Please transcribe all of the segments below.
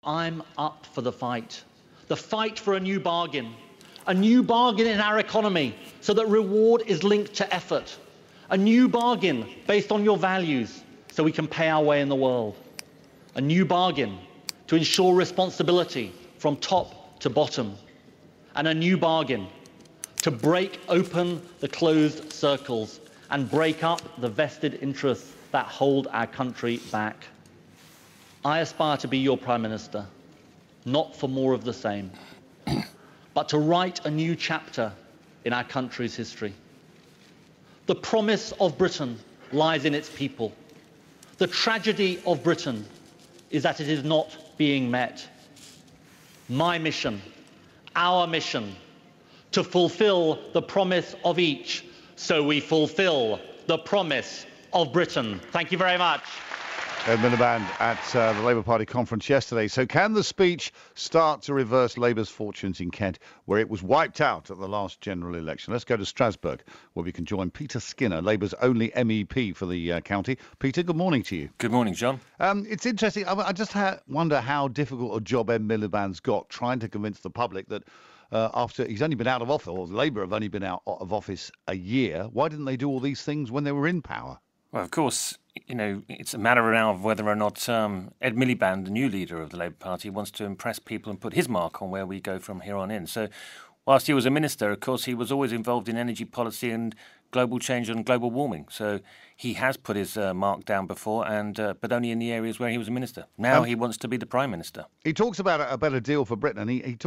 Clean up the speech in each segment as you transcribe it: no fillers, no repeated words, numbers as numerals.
I'm up for the fight for a new bargain in our economy so that reward is linked to effort, a new bargain based on your values so we can pay our way in the world, a new bargain to ensure responsibility from top to bottom, and a new bargain to break open the closed circles and break up the vested interests that hold our country back. I aspire to be your Prime Minister, not for more of the same, but to write a new chapter in our country's history. The promise of Britain lies in its people. The tragedy of Britain is that it is not being met. My mission, our mission, to fulfil the promise of each, so we fulfil the promise of Britain. Thank you very much. Ed Miliband at the Labour Party conference yesterday. So can the speech start to reverse Labour's fortunes in Kent, where it was wiped out at the last general election? Let's go to Strasbourg, where we can join Peter Skinner, Labour's only MEP for the county. Peter, good morning to you. Good morning, John. It's interesting. I just wonder how difficult a job Ed Miliband's got trying to convince the public that after he's only been out of office, or Labour have only been out of office a year, why didn't they do all these things when they were in power? Well, of course, it's a matter now of whether or not Ed Miliband, the new leader of the Labour Party, wants to impress people and put his mark on where we go from here on in. So whilst he was a minister, of course, he was always involved in energy policy and global change and global warming. So he has put his mark down before, but only in the areas where he was a minister. Now he wants to be the Prime Minister. He talks about a better deal for Britain, and he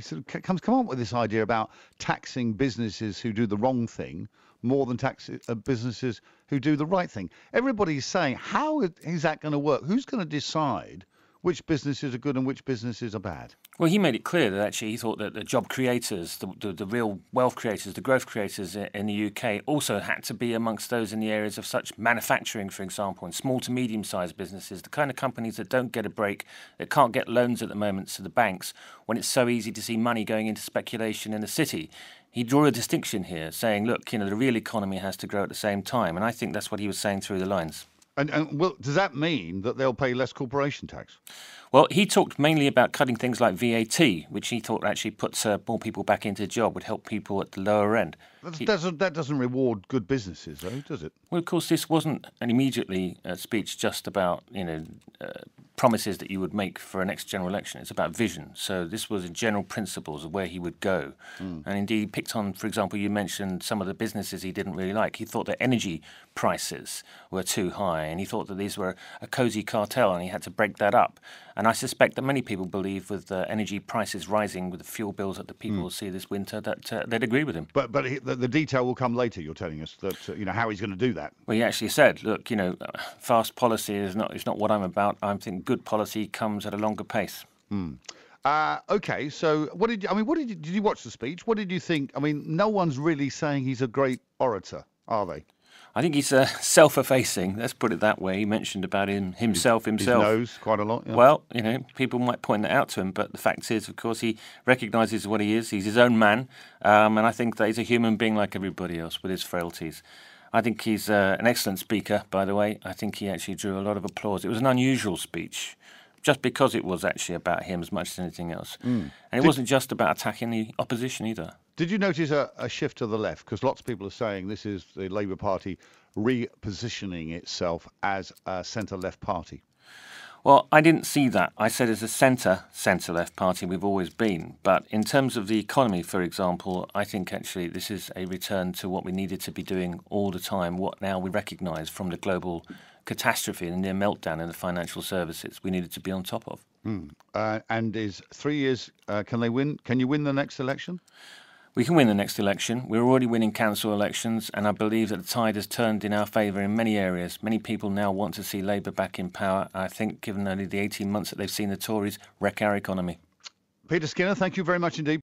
sort of come up with this idea about taxing businesses who do the wrong thing more than tax businesses who do the right thing. Everybody's saying, how is that going to work? Who's going to decide which businesses are good and which businesses are bad? Well, he made it clear that actually he thought that the job creators, the real wealth creators, the growth creators in the UK also had to be amongst those in the areas of such manufacturing, for example, and small to medium-sized businesses, the kind of companies that don't get a break, that can't get loans at the moment to the banks when it's so easy to see money going into speculation in the city. He drew a distinction here, saying, look, the real economy has to grow at the same time. And I think that's what he was saying through the lines. And well, does that mean that they'll pay less corporation tax? Well, he talked mainly about cutting things like VAT, which he thought actually puts more people back into a job, would help people at the lower end. That doesn't reward good businesses, though, does it? Well, of course, this wasn't an immediately speech just about, promises that you would make for a next general election. It's about vision. So this was in general principles of where he would go. And indeed, he picked on, for example, you mentioned some of the businesses he didn't really like. He thought that energy prices were too high, and he thought that these were a cosy cartel, and he had to break that up. And I suspect that many people believe with energy prices rising, with the fuel bills that the people will see this winter, that they'd agree with him. But the detail will come later, you're telling us, that how he's going to do that. Well, he actually said, look, fast policy is not what I'm about. I think good policy comes at a longer pace. Okay, so did you watch the speech? What did you think? I mean, no one's really saying he's a great orator, are they? I think he's self-effacing, let's put it that way. He mentioned about himself. His nose quite a lot. Yeah. Well, people might point that out to him, but the fact is, of course, he recognises what he is. He's his own man, and I think that he's a human being like everybody else with his frailties. I think he's an excellent speaker, by the way. I think he actually drew a lot of applause. It was an unusual speech, just because it was actually about him as much as anything else. And it wasn't just about attacking the opposition either. Did you notice a shift to the left? Because lots of people are saying this is the Labour Party repositioning itself as a centre-left party. Well, I didn't see that. I said as a centre-left party we've always been. But in terms of the economy, for example, I think actually this is a return to what we needed to be doing all the time, what now we recognise from the global catastrophe and near meltdown in the financial services we needed to be on top of. And is 3 years, can they win? Can you win the next election? We can win the next election. We're already winning council elections, and I believe that the tide has turned in our favour in many areas. Many people now want to see Labour back in power. I think, given only the 18 months that they've seen the Tories wreck our economy. Peter Skinner, thank you very much indeed.